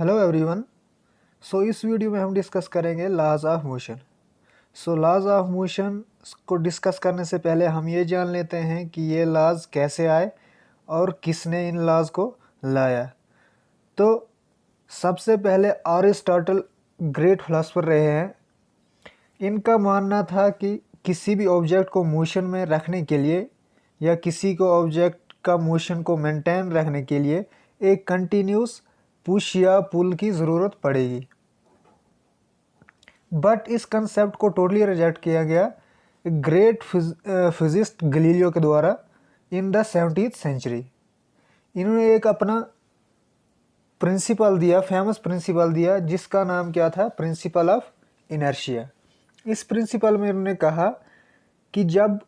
Hello everyone. इस video में हम डिस्कस करेंगे laws of motion. Laws of motion को डिस्कस करने से पहले हम ये जान लेते हैं कि ये लॉज कैसे आए और किसने इन लॉज को लाया। तो सबसे पहले अरिस्टोटल ग्रेट फिलोसफर रहे हैं। इनका मानना था कि किसी भी ऑब्जेक्ट को मोशन में रखने के लिए या किसी को ऑब्जेक्ट का मोशन को मेंटेन रखने के लिए एक कंटिन्यूस पुश या पुल की ज़रूरत पड़ेगी। बट इस कंसेप्ट को टोटली रिजेक्ट किया गया ग्रेट फिजिस्ट गलीलियो के द्वारा इन द 17th सेंचुरी। इन्होंने एक अपना प्रिंसिपल दिया, फेमस प्रिंसिपल दिया, जिसका नाम क्या था? Principle of inertia. इस प्रिंसिपल में इन्होंने कहा कि जब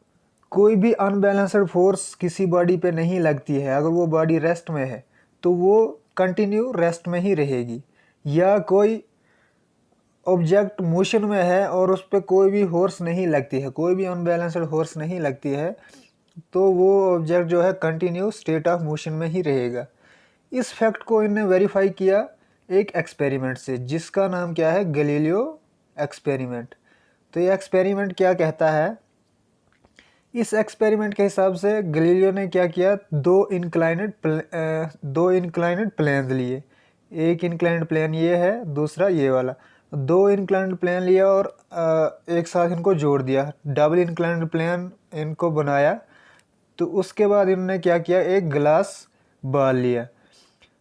कोई भी अनबैलेंस्ड फोर्स किसी बॉडी पे नहीं लगती है, अगर वो बॉडी रेस्ट में है तो वो कंटिन्यू रेस्ट में ही रहेगी, या कोई ऑब्जेक्ट मोशन में है और उस पर कोई भी फोर्स नहीं लगती है, कोई भी अनबैलेंस्ड फोर्स नहीं लगती है, तो वो ऑब्जेक्ट जो है कंटिन्यू स्टेट ऑफ मोशन में ही रहेगा। इस फैक्ट को इन्होंने वेरीफाई किया एक एक्सपेरिमेंट से, जिसका नाम क्या है? Galileo experiment. तो ये एक्सपेरिमेंट क्या कहता है? इस एक्सपेरिमेंट के हिसाब से गैलीलियो ने क्या किया? दो इंक्लाइनेड प्लेन लिए। एक इंक्लाइनेड प्लेन ये है, दूसरा ये वाला। दो इंक्लाइनेड प्लेन लिया और एक साथ इनको जोड़ दिया, डबल इंक्लाइनेड प्लेन इनको बनाया। तो उसके बाद इन्होंने क्या किया? एक ग्लास बॉल लिया।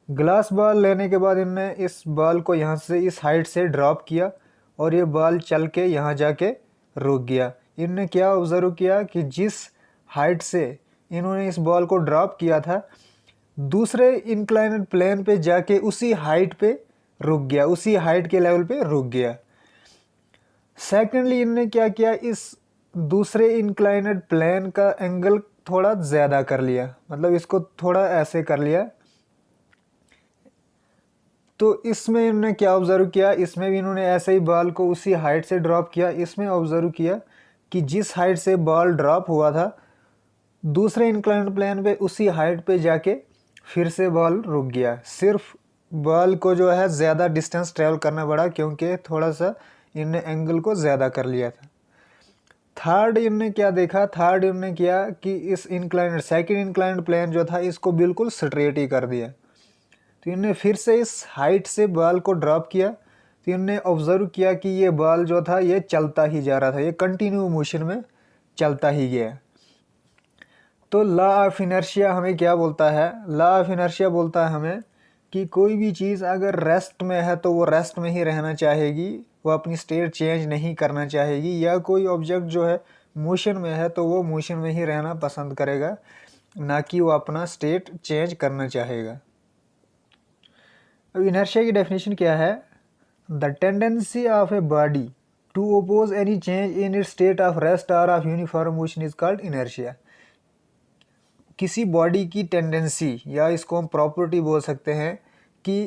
ग्लास बॉल लेने के बाद इन्होंने इस बॉल को यहाँ से इस हाइट से ड्रॉप किया और ये बॉल चल के यहाँ जाके रुक गया। इन्होंने क्या ऑब्जर्व किया कि जिस हाइट से इन्होंने इस बॉल को ड्रॉप किया था, दूसरे इंक्लाइनेड प्लेन पे जाके उसी हाइट पे रुक गया, उसी हाइट के लेवल पे रुक गया। सेकेंडली इन्होंने क्या किया? इस दूसरे इंक्लाइनेड प्लेन का एंगल थोड़ा ज़्यादा कर लिया, मतलब इसको थोड़ा ऐसे कर लिया। तो इसमें इन्होंने क्या ऑब्जर्व किया? इसमें भी इन्होंने ऐसे ही बॉल को उसी हाइट से ड्रॉप किया। इसमें ऑब्जर्व किया कि जिस हाइट से बॉल ड्रॉप हुआ था, दूसरे इंक्लाइंड प्लेन पे उसी हाइट पे जाके फिर से बॉल रुक गया। सिर्फ बॉल को जो है ज़्यादा डिस्टेंस ट्रेवल करना पड़ा, क्योंकि थोड़ा सा इनने एंगल को ज़्यादा कर लिया था। थर्ड इनने क्या देखा? थर्ड इनने किया कि इस सेकंड इंक्लाइंड प्लेन जो था, इसको बिल्कुल स्ट्रेट ही कर दिया। तो इनने फिर से इस हाइट से बॉल को ड्रॉप किया। तो इनने ऑब्जर्व किया कि ये बॉल जो था ये चलता ही जा रहा था, ये कंटिन्यू मोशन में चलता ही गया। तो लॉ ऑफ इनर्शिया हमें क्या बोलता है? लॉ ऑफ इनर्शिया बोलता है हमें कि कोई भी चीज़ अगर रेस्ट में है तो वो रेस्ट में ही रहना चाहेगी, वो अपनी स्टेट चेंज नहीं करना चाहेगी, या कोई ऑब्जेक्ट जो है मोशन में है तो वो मोशन में ही रहना पसंद करेगा, ना कि वो अपना स्टेट चेंज करना चाहेगा। अब इनर्शिया की डेफिनेशन क्या है? The tendency of a body to oppose any change in its state of rest और of uniform motion is called inertia. किसी बॉडी की टेंडेंसी, या इसको हम प्रॉपर्टी बोल सकते हैं, कि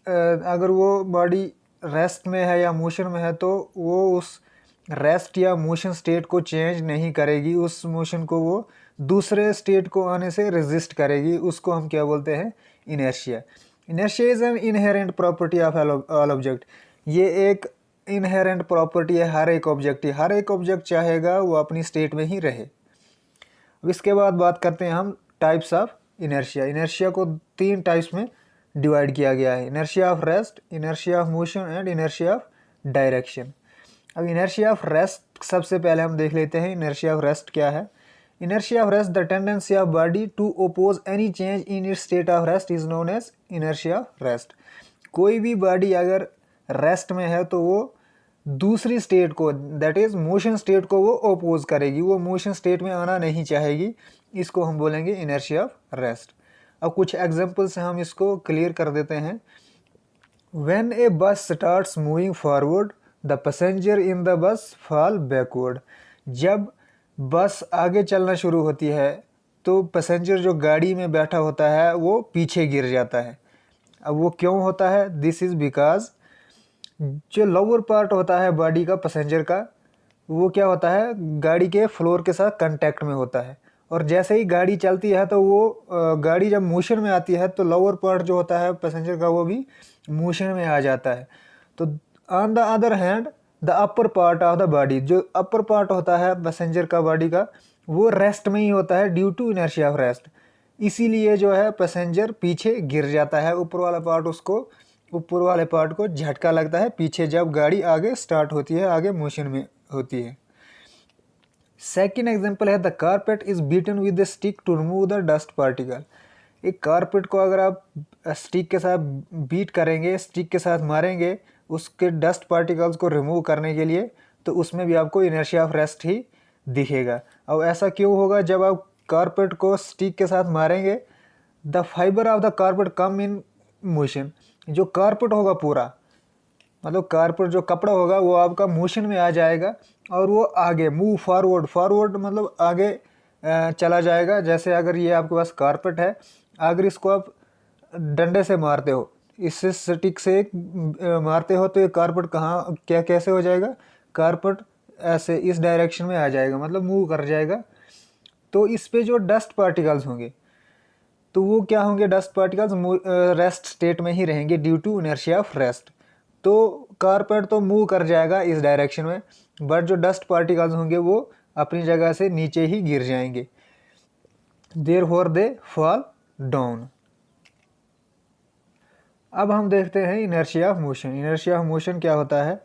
अगर वो बॉडी रेस्ट में है या मोशन में है तो वो उस रेस्ट या मोशन स्टेट को चेंज नहीं करेगी, उस मोशन को वो दूसरे स्टेट को आने से रेजिस्ट करेगी। उसको हम क्या बोलते हैं? Inertia. Inertia is an inherent property of all object. ये एक इनहेरेंट प्रॉपर्टी है हर एक ऑब्जेक्ट। हर एक ऑब्जेक्ट चाहेगा वो अपनी स्टेट में ही रहे। अब इसके बाद बात करते हैं हम टाइप्स ऑफ इनर्शिया। इनर्शिया को 3 टाइप्स में डिवाइड किया गया है: inertia of rest, inertia of motion and inertia of direction. अब इनर्शिया ऑफ रेस्ट सबसे पहले हम देख लेते हैं। इनर्शिया ऑफ रेस्ट क्या है? Inertia of rest, the tendency of body to oppose any change in its state of rest is known as inertia of rest. कोई भी बॉडी अगर रेस्ट में है तो वो दूसरी स्टेट को, दैट इज मोशन स्टेट को, वो ओपोज करेगी, वो मोशन स्टेट में आना नहीं चाहेगी। इसको हम बोलेंगे इनर्शिया ऑफ रेस्ट। अब कुछ एग्जांपल से हम इसको क्लियर कर देते हैं। व्हेन ए बस starts moving forward the passenger in the bus fall backward. जब बस आगे चलना शुरू होती है तो पैसेंजर जो गाड़ी में बैठा होता है वो पीछे गिर जाता है। अब वो क्यों होता है? दिस इज़ बिकॉज जो लोअर पार्ट होता है बॉडी का, पैसेंजर का, वो क्या होता है? गाड़ी के फ्लोर के साथ कांटेक्ट में होता है, और जैसे ही गाड़ी चलती है तो वो गाड़ी जब मोशन में आती है तो लोअर पार्ट जो होता है पैसेंजर का वो भी मोशन में आ जाता है। तो on the other hand the upper part of the body, जो अपर पार्ट होता है पैसेंजर का बॉडी का, वो रेस्ट में ही होता है due to inertia of rest. इसीलिए जो है पैसेंजर पीछे गिर जाता है, ऊपर वाला पार्ट उसको, ऊपर वाले पार्ट को झटका लगता है पीछे जब गाड़ी आगे स्टार्ट होती है, आगे मोशन में होती है। सेकेंड एग्जाम्पल है the carpet is beaten with the stick to remove the dust particle. एक कारपेट को अगर आप स्टिक के साथ बीट करेंगे, स्टिक के साथ मारेंगे उसके डस्ट पार्टिकल्स को रिमूव करने के लिए, तो उसमें भी आपको इनर्शिया ऑफ रेस्ट ही दिखेगा। अब ऐसा क्यों होगा? जब आप कारपेट को स्टिक के साथ मारेंगे, the fibre of the carpet come in motion. जो कारपेट होगा पूरा, मतलब कारपेट जो कपड़ा होगा वो आपका मोशन में आ जाएगा और वो आगे मूव फॉरवर्ड, फॉरवर्ड मतलब आगे चला जाएगा। जैसे अगर ये आपके पास कारपेट है, अगर इसको आप डंडे से मारते हो, इससे स्टिक से मारते हो, तो ये कारपेट कहाँ क्या कैसे हो जाएगा? कारपेट ऐसे इस डायरेक्शन में आ जाएगा, मतलब मूव कर जाएगा। तो इस पे जो डस्ट पार्टिकल्स होंगे तो वो क्या होंगे? डस्ट पार्टिकल्स रेस्ट स्टेट में ही रहेंगे due to inertia of rest. तो कारपेट तो मूव कर जाएगा इस डायरेक्शन में, बट जो डस्ट पार्टिकल्स होंगे वो अपनी जगह से नीचे ही गिर जाएंगे, देयरफॉर दे फॉल डाउन। अब हम देखते हैं inertia of motion. Inertia of motion क्या होता है?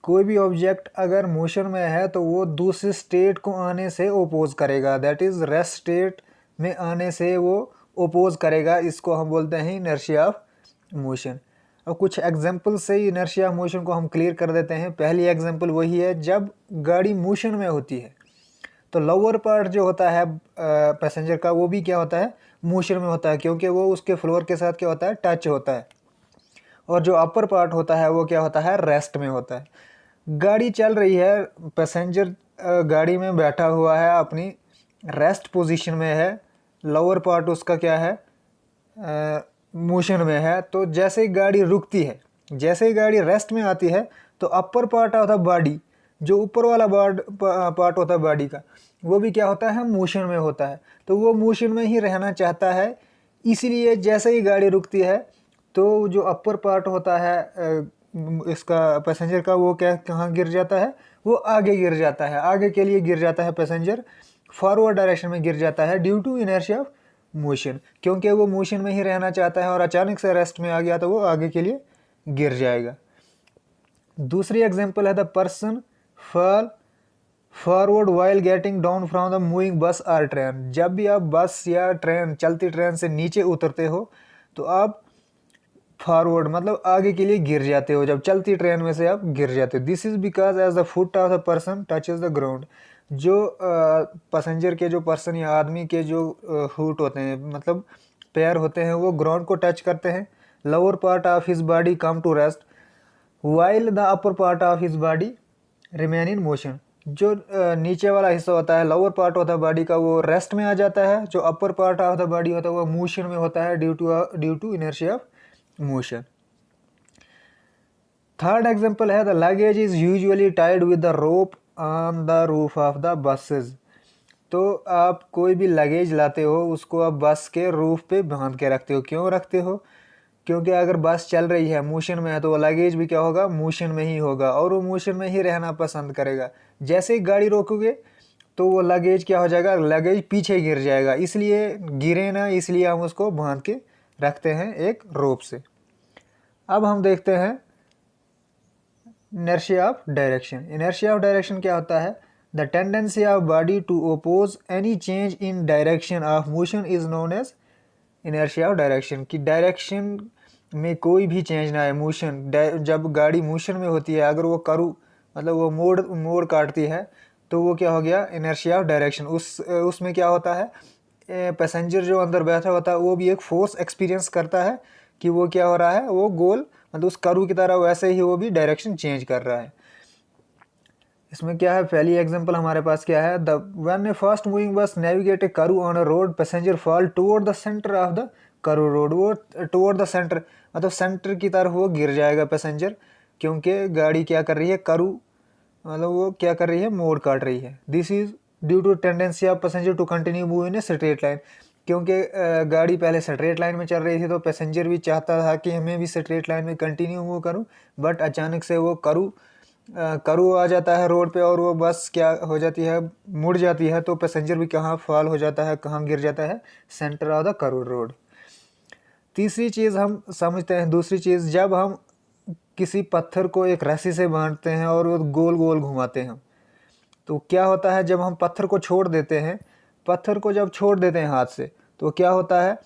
कोई भी ऑब्जेक्ट अगर मोशन में है तो वो दूसरी स्टेट को आने से ओपोज करेगा, दैट इज रेस्ट स्टेट में आने से वो ओपोज करेगा। इसको हम बोलते हैं इनर्शिया ऑफ मोशन। अब कुछ एग्जांपल से इनर्शिया ऑफ मोशन को हम क्लियर कर देते हैं। पहली एग्जांपल वही है, जब गाड़ी मोशन में होती है तो लोअर पार्ट जो होता है पैसेंजर का, वो भी क्या होता है? मोशन में होता है, क्योंकि वो उसके फ्लोर के साथ क्या होता है? टच होता है। और जो अपर पार्ट होता है वो क्या होता है? रेस्ट में होता है। गाड़ी चल रही है, पैसेंजर गाड़ी में बैठा हुआ है, अपनी रेस्ट पोजीशन में है, लोअर पार्ट उसका क्या है? मोशन में है। तो जैसे ही गाड़ी रुकती है, जैसे ही गाड़ी रेस्ट में आती है, तो अपर पार्ट ऑफ द बॉडी, जो ऊपर वाला पार्ट होता है बॉडी का, वो भी क्या होता है? मोशन में होता है। तो वो मोशन में ही रहना चाहता है, इसीलिए जैसे ही गाड़ी रुकती है तो जो अपर पार्ट होता है इसका पैसेंजर का, वो क्या कहाँ गिर जाता है? वो आगे गिर जाता है। आगे के लिए गिर जाता है पैसेंजर, फॉरवर्ड डायरेक्शन में गिर जाता है due to inertia of motion, क्योंकि वो मोशन में ही रहना चाहता है और अचानक से रेस्ट में आ गया तो वो आगे के लिए गिर जाएगा। दूसरी एग्जांपल है the person fall forward while getting down from the moving bus or train. जब भी आप बस या ट्रेन, चलती ट्रेन से नीचे उतरते हो तो आप फॉरवर्ड मतलब आगे के लिए गिर जाते हो, जब चलती ट्रेन में से आप गिर जाते हो। This is because as the foot of the person touches the ground. जो पैसेंजर के, जो पर्सन या आदमी के जो फुट होते हैं, मतलब पैर होते हैं, वो ग्राउंड को टच करते हैं। Lower part of his body come to rest while the upper part of his body remain in motion. जो नीचे वाला हिस्सा होता है, लोअर पार्ट होता है बॉडी का, वो रेस्ट में आ जाता है। जो upper part of the body होता है वो मोशन में होता है due to inertia of motion. Third example है the luggage is usually tied with the rope on the roof of the buses. तो आप कोई भी लगेज लाते हो, उसको आप बस के रूफ पे बांध के रखते हो। क्यों रखते हो? क्योंकि अगर बस चल रही है, मोशन में है, तो वो लगेज भी क्या होगा? मोशन में ही होगा और वो मोशन में ही रहना पसंद करेगा। जैसे ही गाड़ी रोकोगे तो वो लगेज क्या हो जाएगा? लगेज पीछे गिर जाएगा। इसलिए गिरे ना, इसलिए हम उसको बांध के रखते हैं एक रोप से। अब हम देखते हैं inertia of direction. Inertia of direction क्या होता है? The tendency of body to oppose any change in direction of motion is known as inertia of direction. की डायरेक्शन में कोई भी चेंज ना है, मोशन, जब गाड़ी मोशन में होती है, अगर वो करू मतलब वो मोड़ काटती है, तो वो क्या हो गया? Inertia of direction. उसमें क्या होता है? पैसेंजर जो अंदर बैठा होता है वो भी एक फोर्स एक्सपीरियंस करता है कि वो क्या हो रहा है? वो गोल मतलब उस करू की तरह वैसे ही वो भी डायरेक्शन चेंज कर रहा है। इसमें क्या है? पहली एग्जांपल हमारे पास क्या है? The when a fast moving bus navigate a curve on a road, passenger fall toward the centre of the curve road. वो टुवर्ड द सेंटर मतलब सेंटर की तरफ वो गिर जाएगा पैसेंजर, क्योंकि गाड़ी क्या कर रही है? करू मतलब वो क्या कर रही है? मोड़ काट रही है। This is due to tendency of passenger to continue move in a straight line, क्योंकि गाड़ी पहले स्ट्रेट लाइन में चल रही थी तो पैसेंजर भी चाहता था कि हमें भी स्ट्रेट लाइन में कंटिन्यू मूव करूं, बट अचानक से वो करू आ जाता है रोड पे और वो बस क्या हो जाती है, मुड़ जाती है, तो पैसेंजर भी कहाँ फॉल हो जाता है, कहाँ गिर जाता है, centre of the curve road. तीसरी चीज़ हम समझते हैं, दूसरी चीज़, जब हम किसी पत्थर को एक रस्सी से बांधते हैं और वो गोल गोल घुमाते हैं तो क्या होता है, जब हम पत्थर को छोड़ देते हैं, पत्थर को जब छोड़ देते हैं हाथ से तो क्या होता है,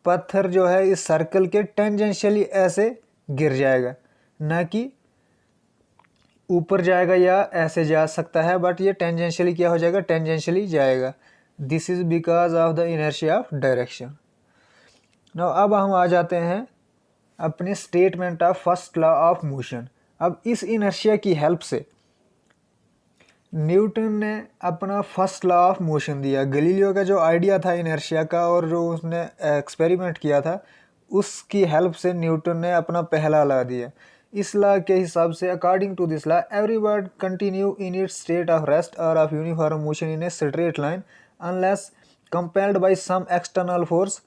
पत्थर जो है इस सर्कल के टेंजेंशियली ऐसे गिर जाएगा, ना कि ऊपर जाएगा या ऐसे जा सकता है, बट ये टेंजेंशियली क्या हो जाएगा, टेंजेंशियली जाएगा। This is because of the inertia of direction. Now अब हम आ जाते हैं अपने statement of first law of motion. अब इस इनर्शिया की हेल्प से न्यूटन ने अपना फर्स्ट लॉ ऑफ मोशन दिया। गलीलियो का जो आइडिया था इनर्शिया का और जो उसने एक्सपेरिमेंट किया था, उसकी हेल्प से न्यूटन ने अपना पहला लॉ दिया। इस लॉ के हिसाब से according to this law every bird continue in its state of rest और of uniform motion in a straight line unless compelled by some external force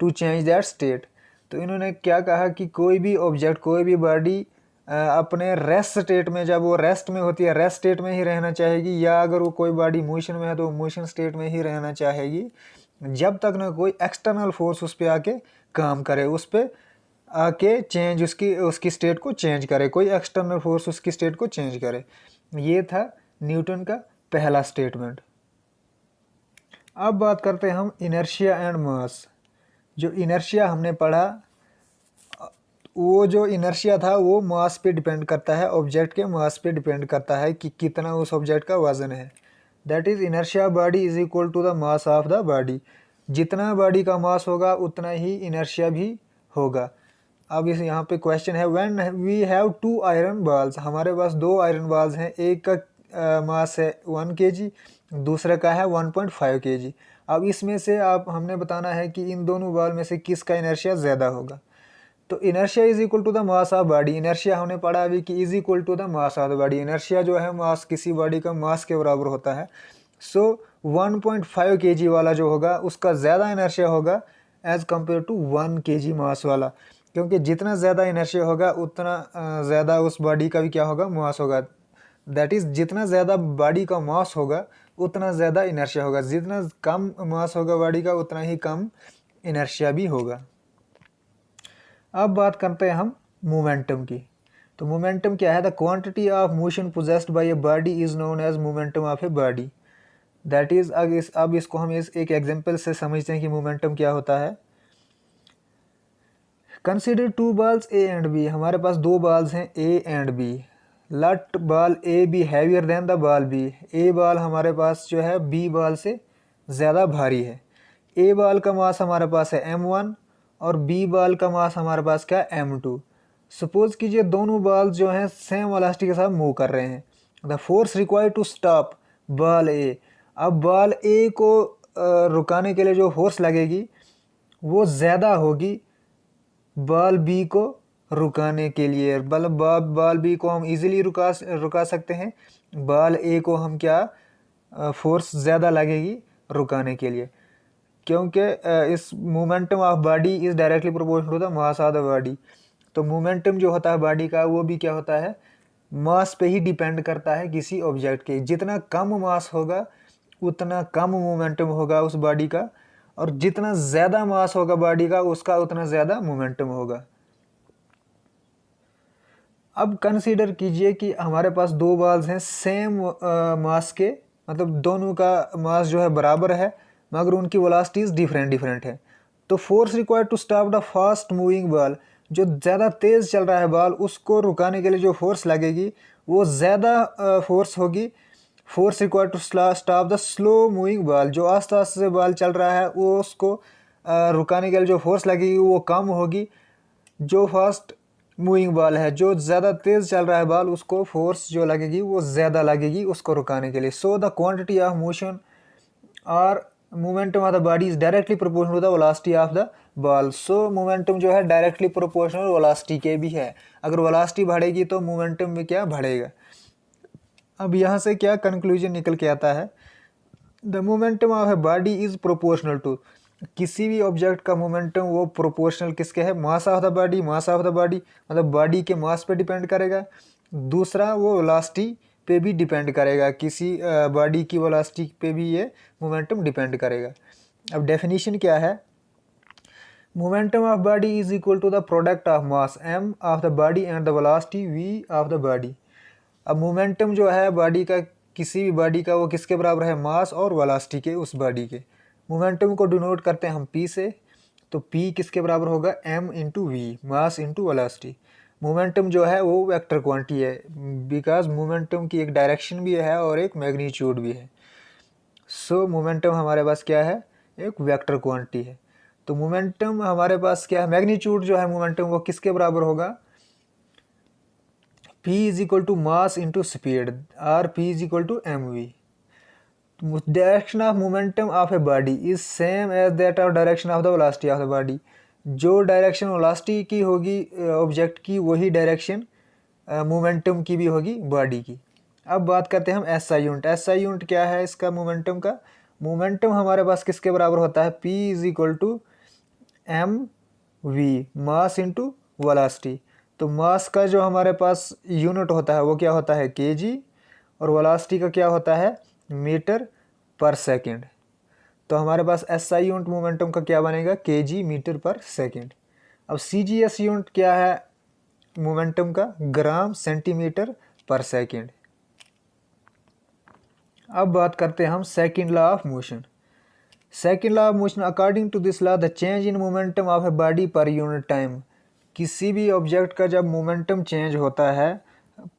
to change that state. तो इन्होंने क्या कहा कि कोई भी ऑब्जेक्ट, कोई भी बॉडी अपने रेस्ट स्टेट में, जब वो रेस्ट में होती है, रेस्ट स्टेट में ही रहना चाहेगी, या अगर वो कोई बॉडी मोशन में है तो मोशन स्टेट में ही रहना चाहेगी, जब तक ना कोई एक्सटर्नल फोर्स उस पर आके काम करे, उस पर आके चेंज उसकी स्टेट को चेंज करे, कोई एक्सटर्नल फोर्स उसकी स्टेट को चेंज करे। ये था न्यूटन का पहला स्टेटमेंट। अब बात करते हैं हम इनर्शिया एंड मास। जो इनर्शिया हमने पढ़ा, वो जो इनर्शिया था वो मास पे डिपेंड करता है, ऑब्जेक्ट के मास पे डिपेंड करता है कि कितना उस ऑब्जेक्ट का वजन है। That is inertia body is equal to the mass of the body. जितना बॉडी का मास होगा उतना ही इनर्शिया भी होगा। अब इस यहाँ पे क्वेश्चन है, when we have 2 iron balls, हमारे पास 2 आयरन बॉल्स हैं, एक का मास है 1 kg, दूसरे का है 1.5 kg। अब इसमें से हमने बताना है कि इन दोनों बॉल में से किसका इनर्शिया ज़्यादा होगा। तो inertia is equal to the mass of body. Inertia हमने पढ़ा अभी कि is equal to the mass of the body. Inertia जो है मास, किसी बॉडी का मास के बराबर होता है। सो 1.5 kg वाला जो होगा उसका ज़्यादा इनर्शिया होगा एज कम्पेयर टू 1 kg मास वाला, क्योंकि जितना ज़्यादा इनर्शिया होगा उतना ज़्यादा उस बॉडी का भी क्या होगा, मास होगा। दैट इज़ जितना ज़्यादा बॉडी का मास होगा उतना ज़्यादा इनर्शिया होगा, जितना कम मास होगा बॉडी का उतना ही कम इनर्शिया भी होगा। अब बात करते हैं हम मोमेंटम की। तो मोमेंटम क्या है, the quantity of motion possessed by a body is known as momentum of a body. That is, अब इसको हम एक एग्जांपल से समझते हैं कि मोमेंटम क्या होता है। Consider 2 balls A and B. हमारे पास 2 बॉल्स हैं A and B. Let ball A be heavier than the ball B. A ball हमारे पास जो है बी बॉल से ज़्यादा भारी है। ए बॉल का मास हमारे पास है m1 और बी बॉल का मास हमारे पास क्या है, m2। सपोज कीजिए दोनों बॉल जो हैं सेम वेलोसिटी के साथ मूव कर रहे हैं। The force required to stop ball A. अब बॉल ए को रुकाने के लिए जो फोर्स लगेगी वो ज़्यादा होगी बॉल बी को रुकाने के लिए। मतलब बॉल बी को हम इजीली रुका सकते हैं, बॉल ए को हम क्या फोर्स ज़्यादा लगेगी रुकाने के लिए, क्योंकि इस momentum of body is directly proportional to the mass of the body. तो मोमेंटम जो होता है बॉडी का वो भी क्या होता है, मास पे ही डिपेंड करता है किसी ऑब्जेक्ट के। जितना कम मास होगा उतना कम मोमेंटम होगा उस बॉडी का, और जितना ज़्यादा मास होगा बॉडी का उसका उतना ज़्यादा मोमेंटम होगा। अब कंसीडर कीजिए कि हमारे पास 2 बॉल्स हैं सेम मास के, मतलब दोनों का मास जो है बराबर है मगर उनकी वेलोसिटीज डिफरेंट है। तो force required to stop the fast moving ball, जो ज़्यादा तेज़ चल रहा है बॉल उसको रुकाने के लिए जो फोर्स लगेगी वो ज़्यादा फोर्स होगी। Force required to stop the slow moving ball, जो आस्ते आस्ते से बॉल चल रहा है वो उसको रुकाने के लिए जो फोर्स लगेगी वो कम होगी। जो फास्ट मूविंग बॉल है, जो ज़्यादा तेज़ चल रहा है बॉल, उसको फोर्स जो लगेगी वो ज़्यादा लगेगी उसको रुकाने के लिए। So the quantity of motion और momentum of the body is directly proportional to the velocity of the ball. So momentum जो है डायरेक्टली प्रोपोर्शनल वेलोसिटी के भी है। अगर वेलोसिटी बढ़ेगी तो मोमेंटम भी क्या बढ़ेगा। अब यहाँ से क्या कंक्लूजन निकल के आता है, the momentum of a body is proportional to, किसी भी ऑब्जेक्ट का मोमेंटम वो प्रोपोर्शनल किसके है, mass of the body, mass of the body मतलब बॉडी के मास पे डिपेंड करेगा। दूसरा वो वेलोसिटी पे भी डिपेंड करेगा, किसी बॉडी की वेलोसिटी पे भी ये मोमेंटम डिपेंड करेगा। अब डेफिनेशन क्या है, momentum of body is equal to the product of mass m of the body and the velocity v of the body. अब मोमेंटम जो है बॉडी का, किसी भी बॉडी का, वो किसके बराबर है, मास और वेलोसिटी के, उस बॉडी के। मोमेंटम को डिनोट करते हैं हम p से, तो p किसके बराबर होगा, m into v, mass into velocity. Momentum जो है वो वेक्टर क्वांटिटी है, बिकॉज मोमेंटम की एक डायरेक्शन भी है और एक मैग्नीट्यूड भी है। सो मोमेंटम हमारे पास क्या है, एक वेक्टर क्वांटिटी है। तो मोमेंटम हमारे पास क्या है, मैग्नीट्यूड जो है मोमेंटम वो किसके बराबर होगा, p is equal to mass into speed, और p is equal to m v. Direction of momentum of a body is same as that of direction of the velocity of the body. जो direction velocity की होगी object की, वही direction momentum की भी होगी body की। अब बात करते हैं हम एसआई यूनिट। एसआई यूनिट क्या है इसका, मोमेंटम का। मोमेंटम हमारे पास किसके बराबर होता है, p is equal to m v, mass into velocity. तो मास का जो हमारे पास यूनिट होता है वो क्या होता है, केजी, और वेलोसिटी का क्या होता है, मीटर पर सेकंड। तो हमारे पास एसआई यूनिट मोमेंटम का क्या बनेगा, केजी मीटर पर सेकंड। अब सीजीएस यूनिट क्या है मोमेंटम का, ग्राम सेंटीमीटर पर सेकंड। अब बात करते हैं हम second law of motion. Second law of motion, according to this law the change in momentum of a body per unit time. किसी भी ऑब्जेक्ट का जब मोमेंटम चेंज होता है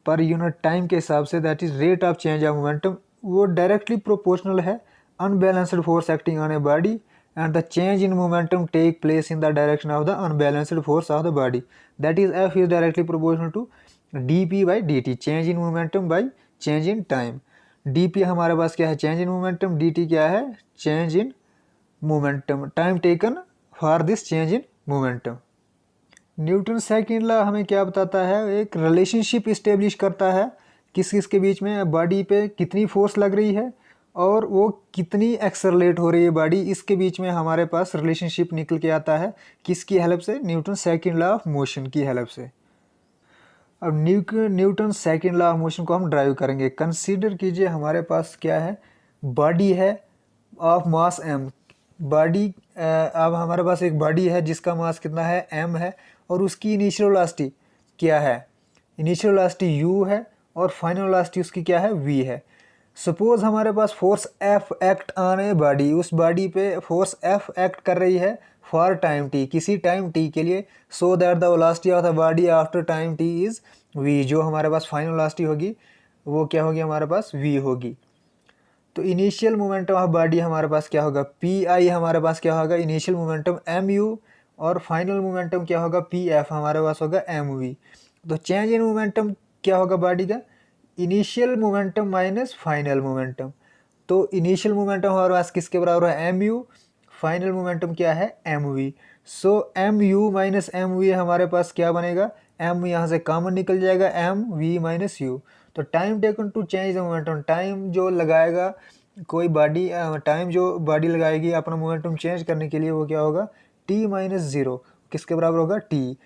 पर यूनिट टाइम के हिसाब से, that is rate of change of momentum, वो डायरेक्टली प्रोपोर्शनल है unbalanced force acting on a body, and the change in momentum take place in the direction of the unbalanced force of the body, that is f is directly proportional to d p by d t, change in momentum by change in time. D p हमारे पास क्या है, change in momentum, d t क्या है, change in momentum, time taken for this change in momentum. Newton second law हमें क्या बताता है, एक रिलेशनशिप इस्टेब्लिश करता है किस किस के बीच में, बॉडी पे कितनी फोर्स लग रही है और वो कितनी एक्सेलरेट हो रही है बॉडी, इसके बीच में हमारे पास रिलेशनशिप निकल के आता है, किसकी हेल्प से, Newton second law of motion की हेल्प से। अब Newton second law of motion को हम ड्राइव करेंगे। कंसीडर कीजिए हमारे पास क्या है, बॉडी है ऑफ मास m, बॉडी, अब हमारे पास एक बॉडी है जिसका मास कितना है, m है, और उसकी इनिशियल वेलोसिटी क्या है, इनिशियल वेलोसिटी u है, और फाइनल वेलोसिटी उसकी क्या है, v है। सपोज हमारे पास force F act on a body, उस बॉडी पे फोर्स F एक्ट कर रही है फॉर टाइम t, किसी टाइम t के लिए, so that the velocity of the body after time t is v, जो हमारे पास फाइनल वेलोसिटी होगी वो क्या होगी, हमारे पास v होगी। तो इनिशियल मोमेंटम ऑफ बॉडी हमारे पास क्या होगा, पी आई, हमारे पास क्या होगा इनिशियल मोमेंटम एम यू, और फाइनल मोमेंटम क्या होगा, पी एफ, हमारे पास होगा एम वी। तो चेंज इन मोमेंटम क्या होगा बॉडी का, initial momentum minus final momentum. तो इनिशियल मोमेंटम हमारे पास किसके बराबर है, एम यू, फाइनल मोमेंटम क्या है, m v. So m u minus m v हमारे पास क्या बनेगा, एम यहाँ से कॉमन निकल जाएगा, एम वी माइनस यू। तो time taken to change the momentum, time जो लगाएगा कोई बॉडी, टाइम जो बॉडी लगाएगी अपना मोमेंटम चेंज करने के लिए, वो क्या होगा, टी माइनस जीरो, किसके बराबर होगा, t.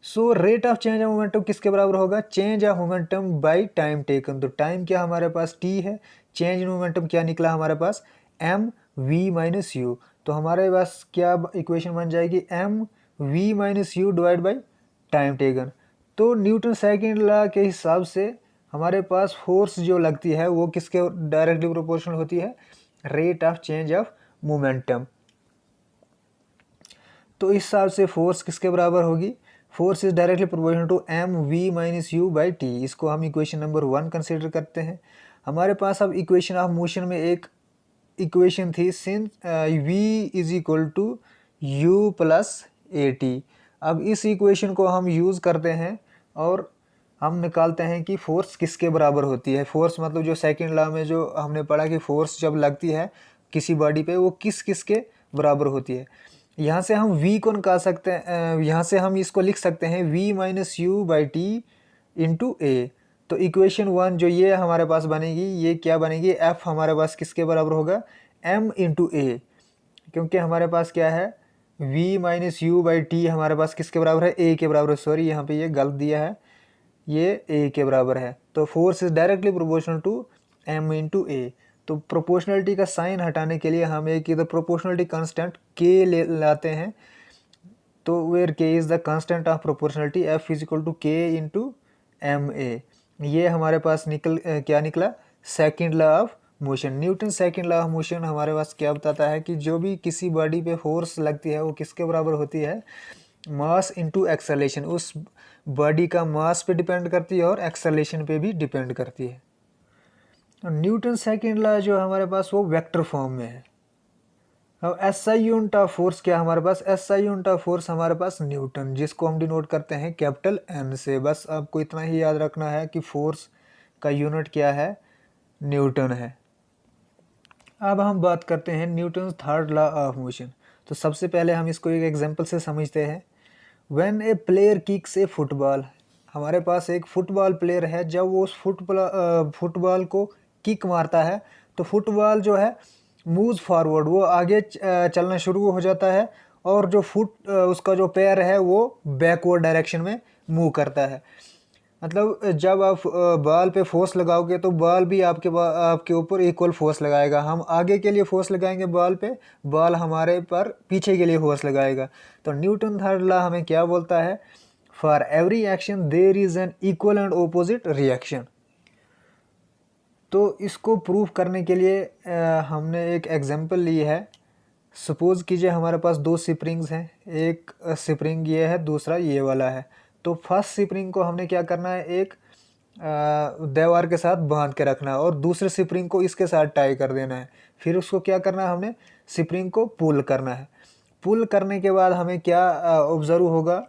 So rate of change of momentum किसके बराबर होगा, change of momentum by time taken. तो टाइम क्या हमारे पास टी है, चेंज इन मोमेंटम क्या निकला हमारे पास, एम वी माइनस यू। तो हमारे पास क्या इक्वेशन बन जाएगी, m v minus u divide by time taken. तो न्यूटन सेकंड लॉ के हिसाब से हमारे पास फोर्स जो लगती है वो किसके डायरेक्टली प्रोपोर्शनल होती है, rate of change of momentum. तो इस हिसाब से फोर्स किसके बराबर होगी, force is directly proportional to m v minus u by t. इसको हम इक्वेशन नंबर 1 कंसिडर करते हैं। हमारे पास अब इक्वेशन ऑफ मोशन में एक इक्वेशन थी, since v is equal to u plus a t. अब इस इक्वेशन को हम यूज़ करते हैं और हम निकालते हैं कि फोर्स किसके बराबर होती है। फोर्स मतलब जो सेकंड लॉ में जो हमने पढ़ा कि फोर्स जब लगती है किसी बॉडी पे वो किस किस के बराबर होती है। यहाँ से हम v को निकाल सकते हैं, यहाँ से हम इसको लिख सकते हैं v minus u by t into a. तो इक्वेशन 1 जो ये हमारे पास बनेगी, ये क्या बनेगी, एफ हमारे पास किसके बराबर होगा, एम इंटू ए, क्योंकि हमारे पास क्या है, v minus u by T हमारे पास किसके बराबर है, ए के बराबर है। सॉरी यहाँ पे ये गलत दिया है, ये ए के बराबर है। तो force is directly proportional to m into a. तो प्रोपोर्शनलिटी का साइन हटाने के लिए हम एक इधर प्रोपोर्शनलिटी कांस्टेंट के ले लाते हैं, तो where k is the constant of proportionality, f is equal to k into m a. ये हमारे पास क्या निकला, second law of motion. Newton second law of motion हमारे पास क्या बताता है कि जो भी किसी बॉडी पे फोर्स लगती है वो किसके बराबर होती है, मास इनटू एक्सेलरेशन। उस बॉडी का मास पे डिपेंड करती है और एक्सेलरेशन पे भी डिपेंड करती है। न्यूटन सेकंड लॉ जो हमारे पास वो वेक्टर फॉर्म में है। अब S I unit of force क्या हमारे पास, S I unit of force हमारे पास न्यूटन, जिसको हम डिनोट करते हैं कैपिटल एन से। बस आपको इतना ही याद रखना है कि फोर्स का यूनिट क्या है, न्यूटन है। अब हम बात करते हैं Newton third law of motion. तो सबसे पहले हम इसको एक एग्जांपल से समझते हैं। When A player kicks A football, हमारे पास एक फुटबॉल प्लेयर है, जब वो उस फुटबॉल को किक मारता है तो फुटबॉल जो है मूव फॉरवर्ड, वो आगे चलना शुरू हो जाता है, और जो उसका जो पैर है वो बैकवर्ड डायरेक्शन में मूव करता है। मतलब जब आप बॉल पे फोर्स लगाओगे तो बॉल भी आपके ऊपर इक्वल फोर्स लगाएगा। हम आगे के लिए फोर्स लगाएंगे बॉल पे, बॉल हमारे पर पीछे के लिए फोर्स लगाएगा। तो न्यूटन थर्ड लॉ हमें क्या बोलता है, for every action there is an equal and opposite reaction. तो इसको प्रूव करने के लिए हमने एक एग्जांपल ली है। सपोज कीजिए हमारे पास दो स्प्रिंग्स हैं, एक स्प्रिंग ये है, दूसरा ये वाला है। तो फर्स्ट स्प्रिंग को हमने क्या करना है, एक दीवार के साथ बांध के रखना है और दूसरे स्प्रिंग को इसके साथ टाई कर देना है। फिर उसको क्या करना है, हमने स्प्रिंग को पुल करना है। पुल करने के बाद हमें क्या ऑब्जर्व होगा,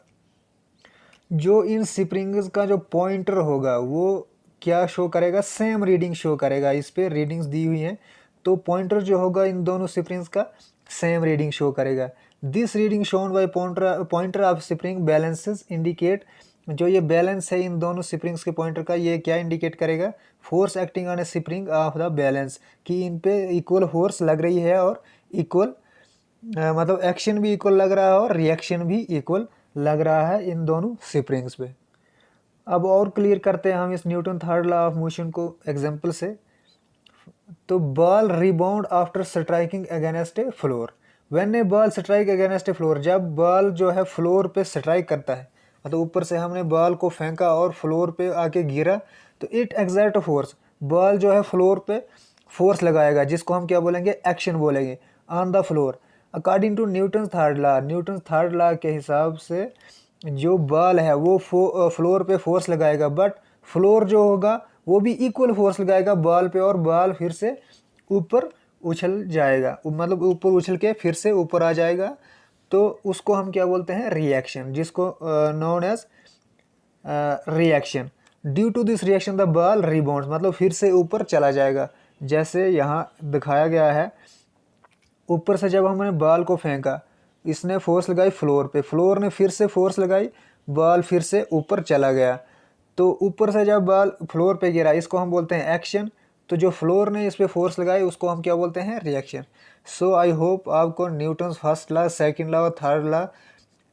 जो इन स्प्रिंग्स का जो पॉइंटर होगा वो क्या शो करेगा, सेम रीडिंग शो करेगा। इस पे रीडिंग्स दी हुई हैं, तो पॉइंटर जो होगा इन दोनों स्प्रिंग्स का सेम रीडिंग शो करेगा। This reading shown by pointer of spring balances indicate, जो ये बैलेंस है इन दोनों स्प्रिंग्स के पॉइंटर का, ये क्या इंडिकेट करेगा, force acting on A spring of the balance, कि इन पे इक्वल फोर्स लग रही है और इक्वल मतलब एक्शन भी इक्वल लग रहा है और रिएक्शन भी इक्वल लग रहा है इन दोनों स्प्रिंग्स पे। अब और क्लियर करते हैं हम इस Newton third law of motion को एग्जांपल से। तो ball rebound after striking against A floor. When A ball strike against A floor, जब बॉल जो है फ्लोर पे स्ट्राइक करता है, मतलब ऊपर से हमने बॉल को फेंका और फ्लोर पे आके गिरा, तो इट एग्जर्ट फोर्स, बॉल जो है फ्लोर पे फोर्स लगाएगा, जिसको हम क्या बोलेंगे, एक्शन बोलेंगे, on the floor. According to Newton third law, Newton third law के हिसाब से जो बॉल है वो फ्लोर पे फोर्स लगाएगा, बट फ्लोर जो होगा वो भी इक्वल फोर्स लगाएगा बॉल पे, और बॉल फिर से ऊपर उछल जाएगा, मतलब ऊपर उछल के फिर से ऊपर आ जाएगा। तो उसको हम क्या बोलते हैं, रिएक्शन, जिसको known as reaction. Due to this reaction the ball rebounds, मतलब फिर से ऊपर चला जाएगा। जैसे यहाँ दिखाया गया है, ऊपर से जब हमने बॉल को फेंका, इसने फोर्स लगाई फ्लोर पे, फ्लोर ने फिर से फोर्स लगाई, बॉल फिर से ऊपर चला गया। तो ऊपर से जब बॉल फ्लोर पे गिरा, इसको हम बोलते हैं एक्शन। तो जो फ्लोर ने इस पे फोर्स लगाई उसको हम क्या बोलते हैं, रिएक्शन। सो आई होप आपको Newton's first law, second law और थर्ड लॉ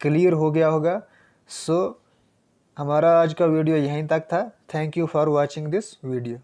क्लियर हो गया होगा। सो हमारा आज का वीडियो यहीं तक था। Thank you for watching this video.